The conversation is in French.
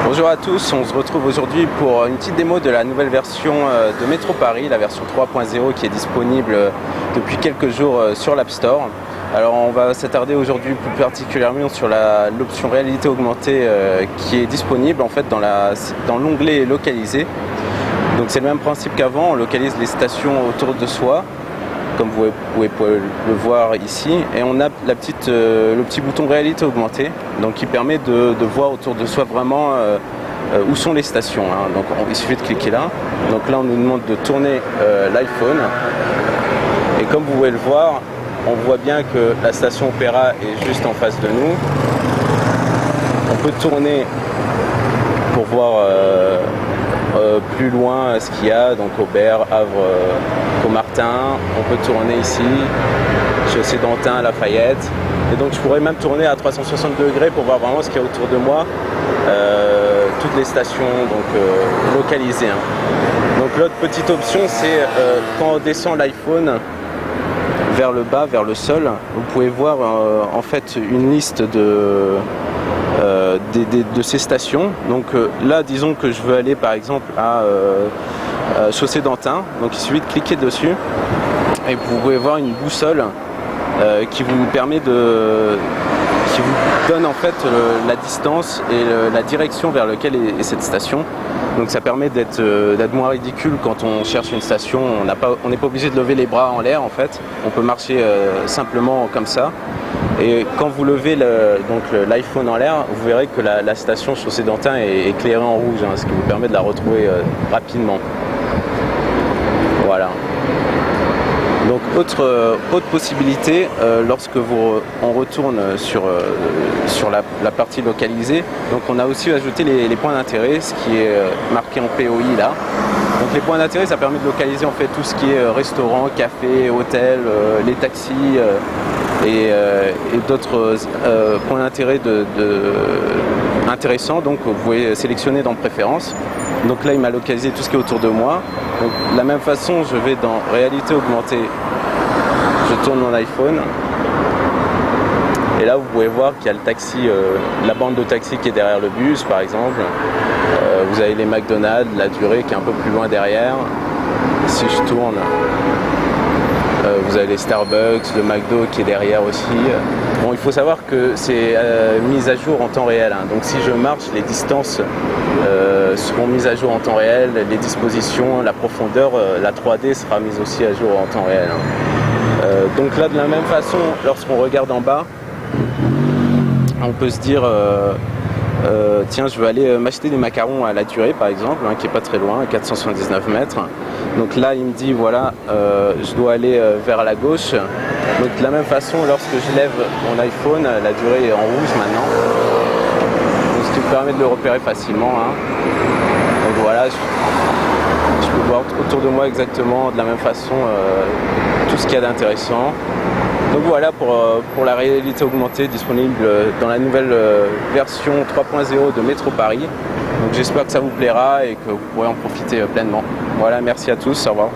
Bonjour à tous, on se retrouve aujourd'hui pour une petite démo de la nouvelle version de Métro Paris, la version 3.0 qui est disponible depuis quelques jours sur l'App Store. Alors on va s'attarder aujourd'hui plus particulièrement sur l'option réalité augmentée qui est disponible en fait dans l'onglet localisé. Donc c'est le même principe qu'avant, on localise les stations autour de soi, comme vous pouvez le voir ici, et on a le petit bouton réalité augmentée, donc qui permet de voir autour de soi vraiment où sont les stations. Donc il suffit de cliquer là. Donc là on nous demande de tourner l'iPhone, et comme vous pouvez le voir, on voit bien que la station Opéra est juste en face de nous. On peut tourner pour voir plus loin ce qu'il y a, donc Aubert, Havre, Caumartin. On peut tourner ici, Chaussée d'Antin, Lafayette. Et donc je pourrais même tourner à 360 degrés pour voir vraiment ce qu'il y a autour de moi, toutes les stations localisées. Donc l'autre petite option, c'est quand on descend l'iPhone vers le bas, vers le sol, vous pouvez voir en fait une liste de ces stations. Donc là, disons que je veux aller par exemple à Chaussée d'Antin, donc il suffit de cliquer dessus et vous pouvez voir une boussole qui vous donne en fait la distance et la direction vers laquelle est cette station. Donc ça permet d'être moins ridicule quand on cherche une station. On n'est pas obligé de lever les bras en l'air en fait. On peut marcher simplement comme ça. Et quand vous levez l'iPhone en l'air, vous verrez que la station Chaussée d'Antin est éclairée en rouge, ce qui vous permet de la retrouver rapidement. Voilà. Donc autre possibilité, lorsque on retourne sur la partie localisée, donc on a aussi ajouté les points d'intérêt, ce qui est marqué en POI là. Donc les points d'intérêt, ça permet de localiser en fait tout ce qui est restaurant, café, hôtel, les taxis et d'autres points d'intérêt intéressants. Donc vous pouvez sélectionner dans préférences. Donc là il m'a localisé tout ce qui est autour de moi. Donc de la même façon, je vais dans réalité augmentée, je tourne mon iPhone et là vous pouvez voir qu'il y a le taxi, la bande de taxi qui est derrière le bus par exemple. Vous avez les McDonald's, la durée qui est un peu plus loin derrière. Si je tourne, vous avez les Starbucks, le McDo qui est derrière aussi. Bon, il faut savoir que c'est mis à jour en temps réel. Donc si je marche, les distances seront mises à jour en temps réel, les dispositions, la profondeur, la 3D sera mise aussi à jour en temps réel. Donc là, de la même façon, lorsqu'on regarde en bas, on peut se dire tiens, je vais aller m'acheter des macarons à la Durée par exemple, qui est pas très loin, à 479 mètres. Donc là il me dit voilà, je dois aller vers la gauche. Donc de la même façon, lorsque je lève mon iPhone, la Durée est en rouge maintenant, donc ce qui me permet de le repérer facilement. Donc voilà, je peux voir autour de moi exactement de la même façon tout ce qu'il y a d'intéressant. Donc voilà pour la réalité augmentée disponible dans la nouvelle version 3.0 de Métro Paris. Donc j'espère que ça vous plaira et que vous pourrez en profiter pleinement. Voilà, merci à tous, au revoir.